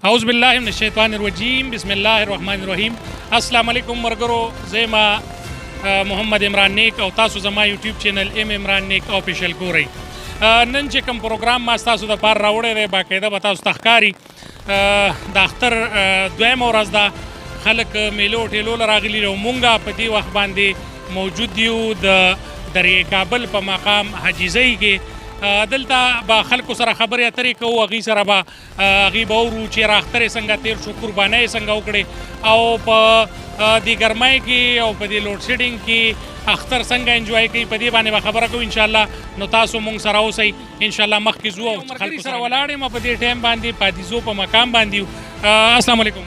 اعوذ بالله من الشیطان الرجیم بسم الله الرحمن الرحیم. السلام علیکم مرګرو، زما محمد عمران نیک او تاسو زما یوټیوب چینل عمران نیک آفیشل ګورئ. نن چې کوم پروګرام ما تاسو د پاره راوړی دی باقاعده به تاسو ته ښکاري د اختر دویمه ورځ ده. خلک میلو ټیلو له راغلي او مونږ په دې وخت باندې موجود یو د دریې کابل په مقام حاجیزۍ کې. دلته به خلکو سره خبرې اترې کوو، هغوی سره به هغوی به اورو چې راخترې څنګه تېر شو، قربانۍ څنګه وکړې، او په دې ګرمۍ کې او په دې لوډ شیډینګ کې اختر څنګه انجوای کوي، په دې باندې به خبره کوو انشاءالله. نو تاسو مونږ سره اوسئ انشاءالله. مخکې ځو او خلکو سره ولاړ یم په دې ټایم باندې پادیزو په مقام باندې یو. السلام علیکم،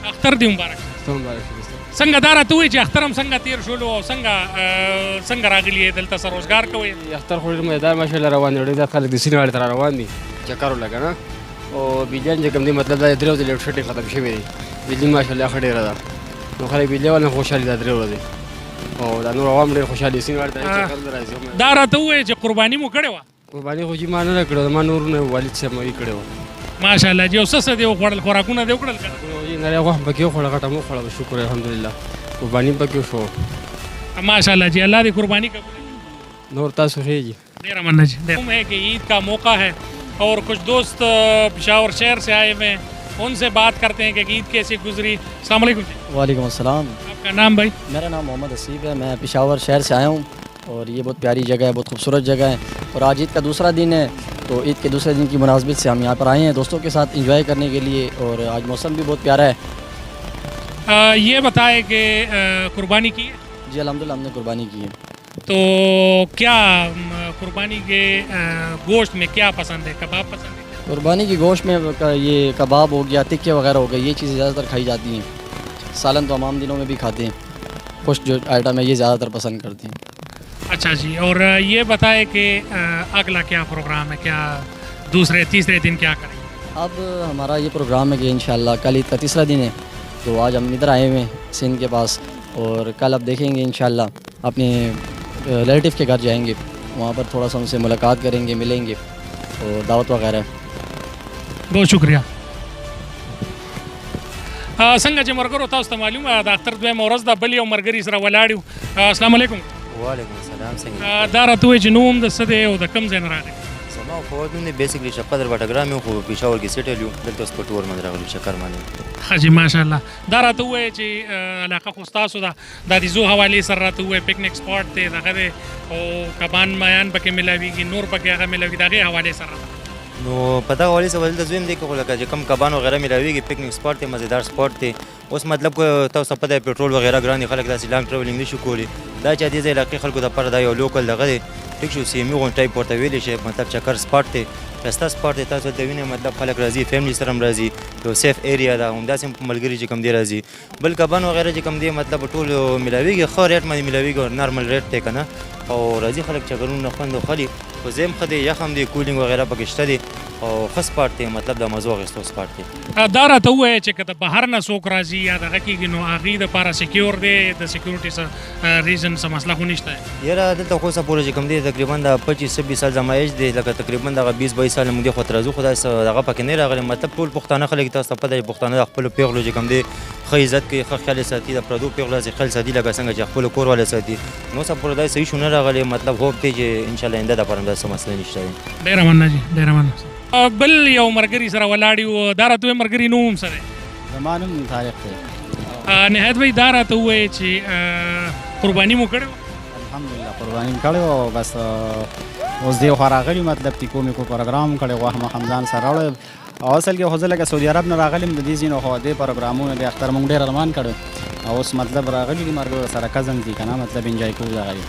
اختر دې مبارک. څنګه دا راته ووایي چې اختر هم څنګه تېر شولو او څنګه راغلي یې دلته څه روزګار کوئ؟ اختر خو ډېر مزیدار ماشاءالله روان دی. ډېر زیات خلک د سیند غاړې ته را روان دي چکر ولګه نه. او بجلی چې کوم دی مطلب دا درې ورځې لوډ شیډینګ ختم شوی دی. بجلی ماشاءالله ښه ډېره ده، نو خلک بجلی والا خوشحالي دا درې ورځې، او دا نور عوام ډېر خوشحالي دي. سیند غاړې ته چکر ته راځي. دا راته ووایي چې قرباني مو کړې وه؟ قرباني خو چې ما نه ده کړې، ما نور نه والد صاحب مې کړې وه. ماشاءالله جی. او څه دې وخوړل، خوراکونه دې وکړل که نه؟ نری غوښه پکې وخوړه، غټه مو وخوړه، شکر الحمدلله. قرباني پکې شو ماشاءاللہ جی. اللہ دی قربانی قبول. نور تاسو ښه جی. ډېره مننه جی. ہے کہ عید کا موقع ہے اور کچھ دوست پشاور شہر سے آئے ہوئے ہیں، ان سے بات کرتے ہیں کہ عید کیسے گزری. السلام علیکم جی. وعلیکم السلام. آپ کا نام بھائی؟ میرا نام محمد حسیب ہے، میں پشاور شہر سے آیا ہوں اور یہ بہت پیاری جگہ ہے، بہت خوبصورت جگہ ہے. اور آج عید کا دوسرا دن ہے، تو عید کے دوسرے دن کی مناسبت سے ہم یہاں پر آئے ہیں دوستوں کے ساتھ انجوائے کرنے کے لیے، اور آج موسم بھی بہت پیارا ہے. یہ بتائیں کہ قربانی کی ہے؟ جی الحمدللہ ہم نے قربانی کی ہے. تو کیا قربانی کے گوشت میں کیا پسند ہے؟ کباب پسند ہے؟ قربانی کی گوشت میں یہ کباب ہو گیا، ٹکے وغیرہ ہو گئے، یہ چیزیں زیادہ تر کھائی جاتی ہیں. سالن تو ہم عام دنوں میں بھی کھاتے ہیں، خشک جو آئٹم ہے یہ زیادہ تر پسند کرتے ہیں. اچھا جی. اور یہ بتائیں کہ اگلا کیا پروگرام ہے، کیا دوسرے تیسرے دن کیا کریں؟ اب ہمارا یہ پروگرام ہے کہ انشاءاللہ کل عید کا تیسرا دن ہے، تو آج ہم ادھر آئے ہوئے ہیں سندھ کے پاس، اور کل اب دیکھیں گے انشاءاللہ اپنے ریلیٹیو کے گھر جائیں گے، وہاں پر تھوڑا سا ان سے ملاقات کریں گے، ملیں گے اور دعوت وغیرہ. بہت شکریہ. څنګه چې مرګرو تاسو ته معلومه د اختر دویمه ورځ ده، بل یو ملګري سره ولاړ یو. السلام علیکم. وعلیکم السلام. څنګه دا راته ووایي چې نوم د څه دی او د کوم ځای نه راغلی؟ زما خو نوم دی بیسیکلی شقدر بټګرام یم، خو پېښور کې سیټل یو، دلته اوس په ټور باندې راغلو چکر باندې. ښه جي ماشاءالله. دا راته ووایي چې علاقه خو ستاسو ده، دا د زو حوالې سره راته ووایي پکنیک سپاټ دی دغه دی، او کبان مایان پکې میلاویږي، نور پکې هغه میلاوي، د هغې حوالې سره. نو په دغه حوالې سره دلته زویم دی که خو لکه چې کوم کبان وغیره میلاویږي، پکنیک سپاټ دی، مزیدار سپاټ دی. اوس مطلب که تاسو ته پته وي پټرول وغیره ګران دي، خلک داسې لانګ ټراولینګ نه شي کولی. دا چې دې علاقې خلکو دپاره دا یو لوکل دغه دی، ټیک شو، سی ایم یو غونډ ټایپ ورته ویلی شي، مطلب چکر سپاټ دی، ښایسته سپاټ دی. تاسو دلته وینئ مطلب خلک راځي، فیملی سره هم راځي، یو سیف ایریا ده، همداسې هم ملګري چې کوم دی راځي. بل کبان وغیره چې کوم دی مطلب ټول میلاویږي، ښه ریټ باندې میلاویږي، نارمل ریټ دی که نه، او راځي خلک چکرونه خوند وخلي. خو ځای هم ښه دی، یخ هم دی، کولینګ وغیره پکې شته دی، او ښه سپاټ دی، مطلب د مزو اخیستو سپاټ دی. دا راته ووایه چې که د بهر نه څوک راځي یا دغه کېږي نو هغوی دپاره سیکیور دی، د سیکیورټي څه ریزن څه مسله خو نشته؟ یاره دلته خو اوسه پورې چې کوم دی تقریبا د 25-26 سال زما ایج دی، لکه تقریبا دغه 20-22 سال موږ دې خوا ته راځو، خو داسې دغه پکې نه راغلی. مطلب ټول پښتانه خلک تاسو ته پته وي، پښتانه د خپلو پیغلو چې کوم دی ښه عزت کوي، ښه خیال یې ساتي، د پردو پیغلو داسې خیال ساتي لکه څنګه چې خپلو کور والا ساتي. نو اوسه پورې داسې صحیح شو نه راغلی. مطلب هوپ دی چې انشاءالله آینده دپاره هم داسې مسله نشته دی. ډېره مننه جي، ډېره مننه. بل یو ملګري سره ولاړ یو، دا راته ووایي ملګري نوم څه دی؟ زما نوم طارق دی. نهایت بھائی دا راته ووایي چې قرباني مو کړې وه؟ الحمدلله قرباني مې کړې وه، بس اوس دې خوا راغلي، مطلب ټیکو میکو پروګرام کړی، غوښه مو همځان سره راوړی. او اصل کې خو زه لکه سعودي عرب نه راغلی یم، د دې ځینو خو دې پروګرامونه د اختر مونږ ډېر ارمان کړی، او اوس مطلب راغلي دي ملګرو سره کزن دي که نه، مطلب انجوای کوو دغه دي.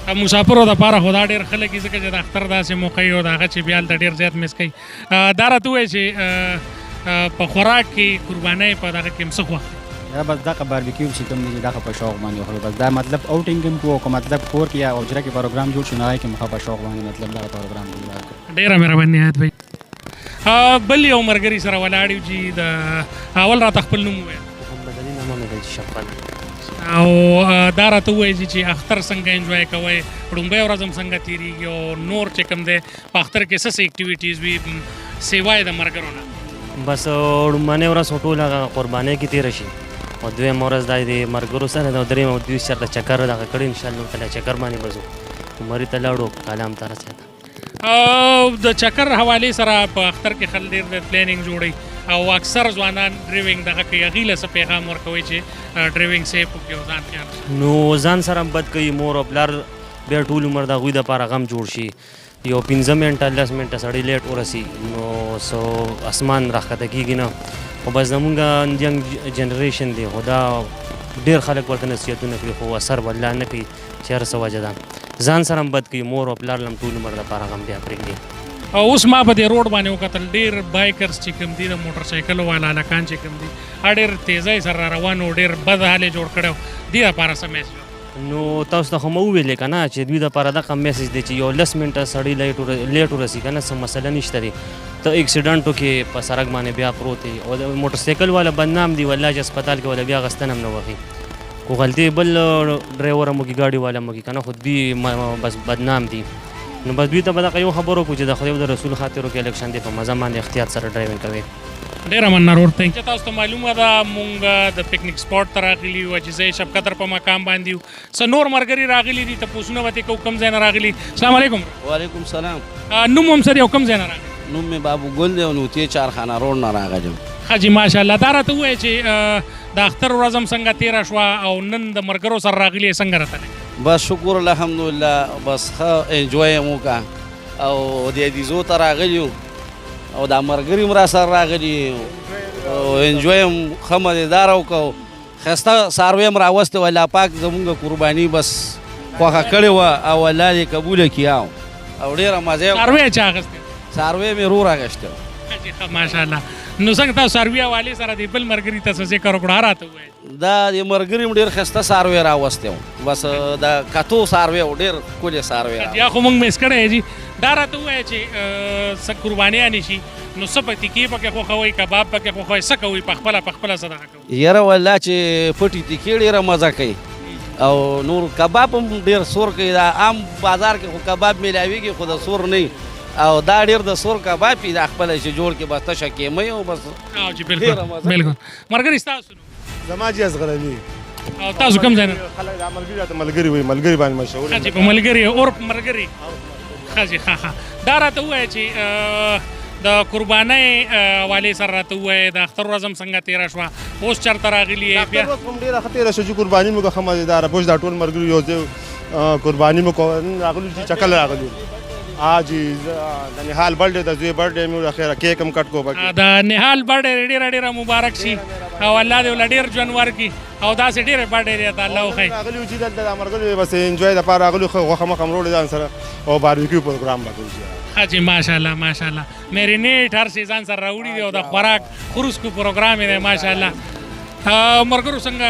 مسافرو دپاره خو دا ډېر ښه لګي ځکه چې د اختر داسې موقع وي او د هغه چې بیا هلته ډېر زیات مس کوي. دا راته ووایي چې په خوراک کې قربانۍ په دغه کې هم څه خوښ دی؟ یا بس دغه باربیکیو چې کوم دی دغه په شوق باندې وخورو، بس دا مطلب اوټینګ هم کوو، که مطلب کور کې یا اوجره کې پروګرام جوړ شي نو هغې کې مو ښه په شوق باندې مطلب دغه پروګرام جوړ. ډېره مهرباني نهایت بھائی. بل یو ملګري سره ولاړ یو چې د اول راته خپل نوم ووایه. محمد علي نامه مې دی شپن. او دا راته ووایي چې اختر څنګه انجوای کوئ، لومړۍ ورځ هم څنګه تېرېږي، او نور چې کوم دی په اختر کې څه څه اکټیویټیز وي سیوای د ملګرو نه؟ بس لومړنۍ ورځ خو ټول هغه قربانۍ کې تېره شي او دویمه ورځ دا د ملګرو سره د درېیمه او دوی چېرته چکر دغه کړی انشاءالله تعالی چکر باندې به ځو عمرې ته لاړو کالام ته رسېده د چکر حوالې سره په اختر کې خلک ډېر د پلانینګ جوړوي او اکثر ځوانان ډریوینګ دغه کوي هغې له څه پیغام ورکوي چې ډریوینګ سیف وکړي او ځان خیال شي نو ځان سره هم بد کوي مور او پلار بیا ټول عمر د هغوی دپاره غم جوړ شي یو 15 منټه 10 منټه سړی لیټ ورسي نو سو اسمان راښکته کېږي نه خو بس زمونږ ینګ جنریشن دی خو دا ډېر خلک ورته نصیحتونه کوي خو اثر به الله نه کوي چې هر څه وجه ده ځان سره هم بد کوي مور او پلار له هم ټول عمر دپاره غم بیا پرېږدي اوس ما په دې روډ باندې وکتل ډېر بایکرز چې کوم دي د موټر سایکلو والا هلکان چې کوم دي ډېر تیزۍ سره را روان و ډېر بد حال یې جوړ کړی و دې دپاره څه میسج نو تاسو ته خو مو وویلې که نه چې دوی دپاره دغه میسج دی چې یو 10 منټه سړی لیټ ورسي که نه څه مسله نشته دی ته اکسیډنټو کې په سړک باندې بیا پروت دی او د موټر سایکل والا بدنام دی والله چې اسپتال کې والا بیا غستن هم نه وهي خو غلطي بل ډرایور هم وکړي ګاډي والا هم وکړي که نه خو دوی بس بدنام دي نو بس دوی ته به دغه یو خبر وکړو چې د خدای او د رسول خاطرو کې الکشن دی په مزه باندې احتیاط سره ډرایوینګ کوي ډېره مننه روډ ته چې تاسو ته معلومه ده مونږ د پکنیک سپاټ ته راغلي یو چې زه شب قدر په مقام باندې یو څه نور ملګري راغلي دي تپوسونه به ترې کوو کوم ځای نه راغلي السلام علیکم وعلیکم سلام نوم هم سر یو کوم ځای نه راغلی نوم مې بابو ګل دی او نوتیې چارخانه روډ نه راغلم ښه جي ماشاءالله دا راته ووایه چې د اختر ورځ هم څنګه تېره شوه او نن د ملګرو سره راغلي یې څنګه راته بس شکر الحمدلله بس ښه انجوی یې مو وکړه او د عدیزو ته راغلي یو او دا ملګري هم را سره راغلي او انجوی هم ښه مزېداره وکړو ښایسته څاروی هم راوستې و الله پاک زمونږ قرباني بس خوښه کړې وه او الله دې قبوله کړي او ډېره مزه یې څاروی چا اخیستی څاروی مې رور اخیستی و ښه ماشاءالله نو څنګه تاسو څاروي حوالې سره د بل ملګري ته څه ذکر وکړو راته ووایه دا د ملګري هم ډېر ښایسته څاروی راوستی و بس د کتو څاروی و ډېر ښکلې څاروی یا خو موږ میس کړی جي دا راته ووایه چې څه قربانیانې شي نو څه په تیکې پکې خوښوئ کباب پکې خوښوئ څه کوئ پخپله څه دغه کوئ یاره والله چې پټې تیکې ډېره مزه کوي او نور کباب هم ډېر سور کوي دا عام بازار کې خو کباب میلاویږي خو د سور نه او دا ډېر د سور کباب پي دا خپله چې جوړ کې بس تشه کیمۍ او بس جي بالکل بالکل ملګري ستاسو زما جي اصغرني او تاسو کوم ځای نه خلک دا ملګري راته ملګري وایي ملګري باندې مشهور ښه جي په ملګري اور په ملګري ښه جي ښه دا راته ووایه چې د قربانۍ حوالې سره راته ووایه د اختر ورځ هم څنګه تېره شوه اوس چېرته راغلي یې بیا هم ډېره ښه تېره شوه چې قرباني مو ښه مزېداره بوش دا ټول ملګري یو ځای قرباني مو نن راغلو چې چکل راغلو جی د نهال برډې د زوی برډې مې اخره کیک هم کټ کو د نهال برډې ډېره مبارک شي او الله دې ول ډېر ژوند ورکړي او داسې ډېرې برډې دی ته الله وښایي راغلي چې دلته د ملګري بس انجوی دپاره راغلو غوښه مخه هم روړې ځان سره او باربیکیو پروګرام به کوو ښه جي ماشاءالله ماشاءالله میرینیټ هر شی ځان سره راوړي دی او د خوراک خروسکو پروګرام یې دی ماشاءالله ملګرو څنګه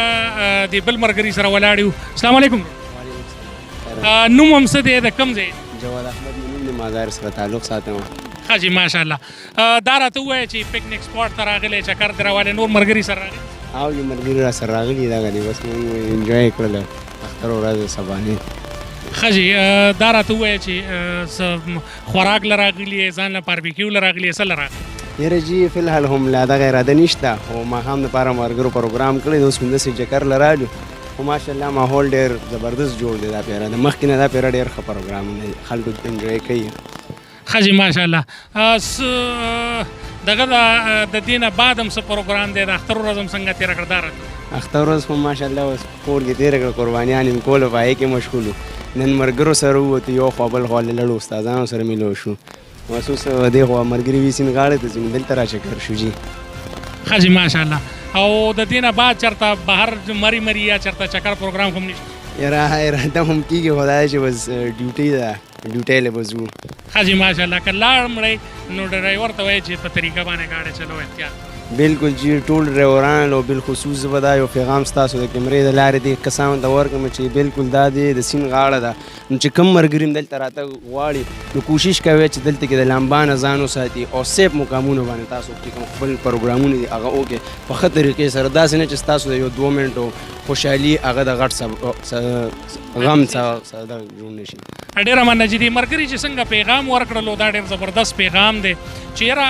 د بل ملګري سره ولاړ یو السلام علیکم نوم هم څه دی د کوم ځای جواد احمد نوم د مازار سره تعلق ساتم ښه جي ماشاءالله دا راته ووایه چې پکنیک سپاټ ته راغلی چکر دې راوالی نور ملګري سره راغلي او یو ملګري را سره راغلي دغه دی بس موږ انجوی کړله اختر ورځ سبانې ښه جي دا راته ووایه چې څه خوراک له راغلي یې ځان له باربیکیو له راغلي یې څه له راغلي یاره جي فلحال هم لا دغه اراده نشته خو ماښام دپاره ملګرو پروګرام کړی دی اوس همداسې چکر له رالو خو ماشاءالله ماحول ډېر زبردست جوړ دی دا پیره د مخکې نه دا پیره ډېر ښه پروګرام دی خلکو انجوی کوي ښه جي ماشاءالله دغه د دې نه بعد هم څه پروګرام دی د اختر ورځ هم څنګه تېره کړه دا راته اختر ورځ هم ماشاءالله اوس کور کې تېره کړه قربانیان یې کولو په هغې کې مشغول وو نن ملګرو سره ووتو یو خوا بل خوا لړو استادانو سره ملو شو اوس اوس دې خوا ملګري وي سیند غاړې ته ځو دلته را چکر شو جي ښه جي ماشاءالله او د دې نه بعد چېرته بهر مري یا چېرته چکر پروګرام هم نشته یاره اراده هم کېږي خو دا چې بس ډیوټۍ ده ډیوټۍ له به ځو ښه جي ماشاءالله که لاړ مړی نو ډرایور ته وایي چې په طریقه باندې ګاډی چلو احتیاط بالکل جی ټول ډرایوران او بالخصوص به دا یو پیغام ستاسو د کیمرې د لارې دې کسانو ته ورکړم چې بالکل دا دی د سیند غاړه ده نو چې کم مرګري دلته راتګ غواړي نو کوشش کوي چې دلته کې د لامبانه ځان وساتي او سیف مقامونه باندې تاسو چې کوم خپل پروګرامونه دي هغه وکړي په ښه طریقې سره داسې نه چې ستاسو د یو 2 منټو خوشحالي هغه د غټ غم څخه جوړ نه شي. ډېره مننه چې دې ملګري چې څنګه پیغام ورکړلو دا ډېر زبردست پیغام دی چې یاره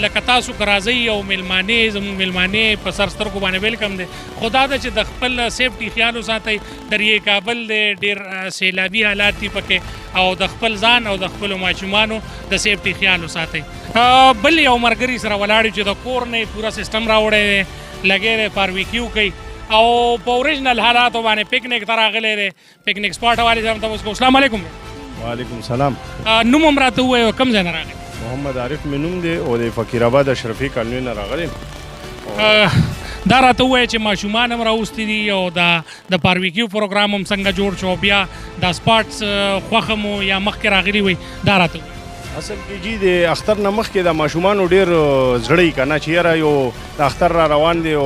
لکه تاسو که راځئ او میلمانې زموږ میلمانې په سر سترګو باندې ویلکم دی خو دا ده چې د خپل سیفټي خیال وساتئ. دریې کابل دی ډېر سیلابي حالات دي پکې او د خپل ځان او د خپلو ماشومانو د سیفټي خیال وساتئ. بل یو ملګري سره ولاړ چې د کور نه پوره سیسټم راوړی دی لګی دی باربیکیو کوي او په اوریجنل حالاتو باندې پکنیک ته راغلی دی. پکنیک سپاټ والي صاحب ته اوس کوم السلام علیکم. وعلیکم سلام. نوم هم راته ووایه کوم ځای نه راغلی؟ محمد عارف مې نوم دی او د فقیر آباد اشرفي کالوني نه راغلی. دا راته ووایه چې ماشومان هم راوستي دي او د باربیکیو پروګرام هم څنګه جوړ شو بیا دا سپاټس خوښه مو یا مخکې راغلي وي دا راته ووایه. اصل کې جی د اختر نه مخکې د ماشومانو ډېر زړه یي که نه چې یاره یو د اختر را روان دی او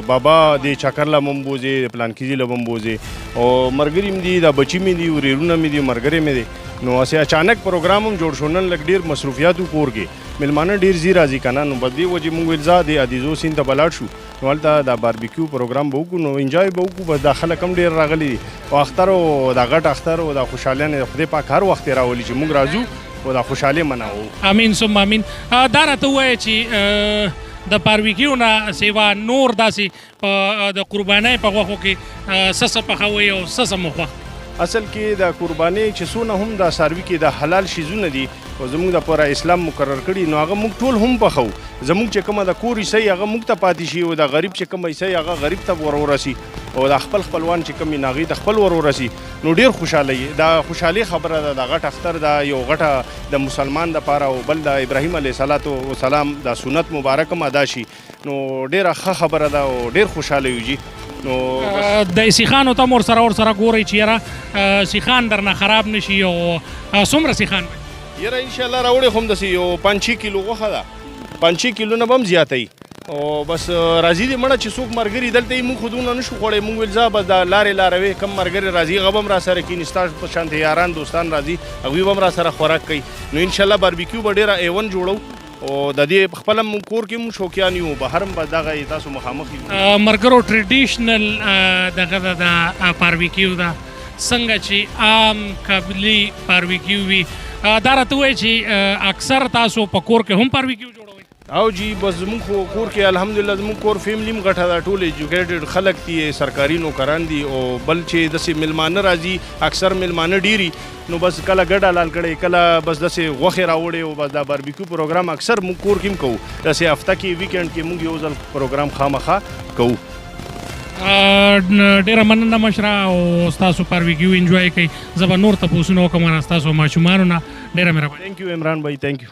بابا د چکر له هم بوځي د پلانکیزي له هم بوځي او ملګري مې دي دا بچي مې دي ورېرونه مې دي ملګري مې دي نو هسې اچانک پروګرام هم جوړ شو نن لږ ډېر مصروفیاتو کور کې میلمانه ډېر ځي راځي که نه نو په دې وجې مونږ ویل ځه د عدیزو سیند ته به لاړ شو نو هلته دا باربیکیو پروګرام به وکړو نو انجوای به وکړو بس دا خلک هم ډېر راغلي دي او اختر او دا غټ اختر او دا خوشحالیانې د خدای پاک هر وخت یې راولي چې مونږ راځو او دا خوشحالي مناوو. امین ثم امین. دا راته ووایه چې د باربیکیو نه سیوا نور داسې د قربانۍ په غوښو کې څه پخوئ او څه مو خوښ؟ اصل کې د قربانۍ چې څونه هم د څاروي کې د حلال شیزونه دي او زموږ دپاره اسلام مقرر کړي نو هغه موږ ټول هم پخو. زموږ چې کومه د کور حصه هغه موږ ته پاتې شي او د غریب چې کومه حصه هغه غریب ته ورورسي او د خپل خپلوان چې کوم ناغي ته خپل ورورسي نو ډیر خوشاله دا خوشحالي خبره ده. د غټ اختر دا یو غټه د مسلمان دپاره او بل د ابراهیم علیه السلام د سنت مبارک هم ادا شي نو ډیره ښه خبره ده او ډیر خوشاله یو جی. نو د سیخانو ته ور سره ګورئ چې یاره سیخان درنه خراب نشي او څومره سیخان یاره انشاءالله راوړې خو هم داسې یو 5-6 کیلو غوښه ده 5-6 کیلو نه به هم زیاته او بس راځي دې مړه چې څوک ملګري دلته یې مونږ خو دونه نشو خوړی مونږ ویل ځه بس دا لارې لاروې کم ملګري راځي هغه به هم را سره کښېني ستا په شانتې یاران دوستان راځي هغوی به هم را سره خوراک کوي نو انشاءالله باربیکیو به ډېره A1 جوړو او د دې خپل هم کور کې هم شوقیان یو بهر هم به دغه تاسو مخامخ یو ملګرو ټریډیشنل دغه د باربیکیو ده څنګه چې عام قبلي باربیکیو وي دا راته ووایه چې اکثر تاسو په کور کې هم باربیکیو جوړوئ؟ او جی بس زموږ خو کور کې الحمدلله زموږ کور فیملی هم غټه ده ټول ایجوکیټډ خلک دي سرکاري نوکران دي او بل چې داسې میلمانه راځي اکثر میلمانه ډیري نو بس کله ګډه لال کړی کله بس داسې غوښې راوړې او بس دا باربیکیو پروګرام اکثر موږ کور کې هم کوو داسې هفته کې ویکینډ کې موږ یو ځل پروګرام خامخا کوو. ډیره مننه مشره او ستاسو باربیکیو انجوای کوي زه به نور تپوسونه وکړم ستاسو ماشومانو نه ډیره مهرباني. تھینک یو عمران بھائی تھینک یو.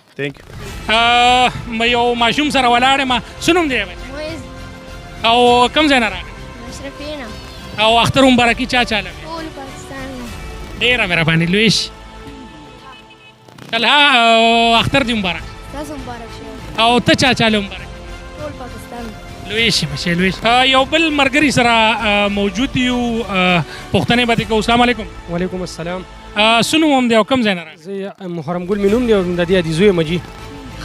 یو ماشوم سره ولاړ یم څه نوم دی او کوم ځای نه راغلی؟ اشرفي نه. او اختر مبارکي چا چاله ټول پاکستان نه. ډیره مهرباني لویش کله اختر دې مبارک. تاسو مبارک شه. او ته چا چاله مبارک؟ ټول پاکستان. لویش بچی لویش. یو بل ملګري سره موجود یو پوښتنې به دې کوو. السلام علیکم. وعلیکم السلام. څه نوم هم دی او کوم ځای نه راغلی؟ زه محرم ګل مې نوم دی او د دې عدیزو یم جي.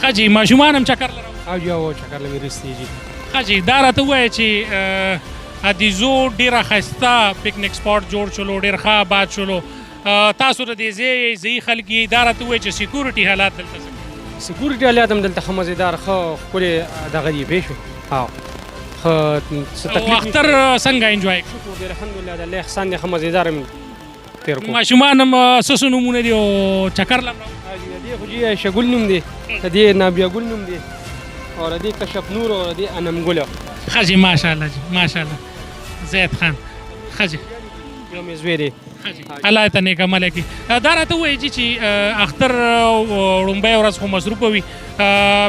ښه جي ماشومان هم چکر لرم؟ او جي او چکر له مې رستی جي. ښه جي دا راته ووایه چې عدیزو ډېره ښایسته پکنیک سپاټ جوړ شولو ډېر ښه آباد شولو تاسو د دې ځای ځایي خلک یې دا راته ووایه چې سیکورټي حالات دلته څنګه؟ سیکورټي حالات هم دلته ښه مزېدار ښه ښکلې دغه دي پوه شوې او اختر څنګه انجوای کړو؟ شکر دی الحمدلله د الله احسان دی ښه مزېدار مې تېر کړو. ماشومان هم څه څه نومونه دي او چکر لم د دې خو جي عایشه ګل نوم دی د دې نابیه ګل نوم دی او د دې کشف نور او د دې انم ګله. ښه جي ماشاءالله جي ماشاءالله زید خان ښه جي یو مې زوی دی الله ته نیک عمله کړي. دا راته ووایي چې اختر وړومبۍ ورځ خو مصروفه وي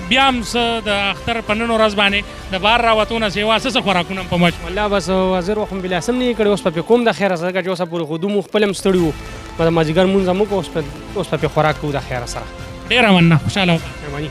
بیا هم څه د اختر په نن ورځ باندې د بهر راوتو نه سیوا څه خوراکونه هم په مچ والله بس حاضر وخت هم بلاسم نه یې کړی اوس په کوم د خیره سره چې اوسه پورې خودو مو خپل هم ستړي وو د مازدیګر مونځ هم وکړو اوس په خوراک کوو د خیره سره. ډېره مننه خوشحاله وکړه. مهرباني.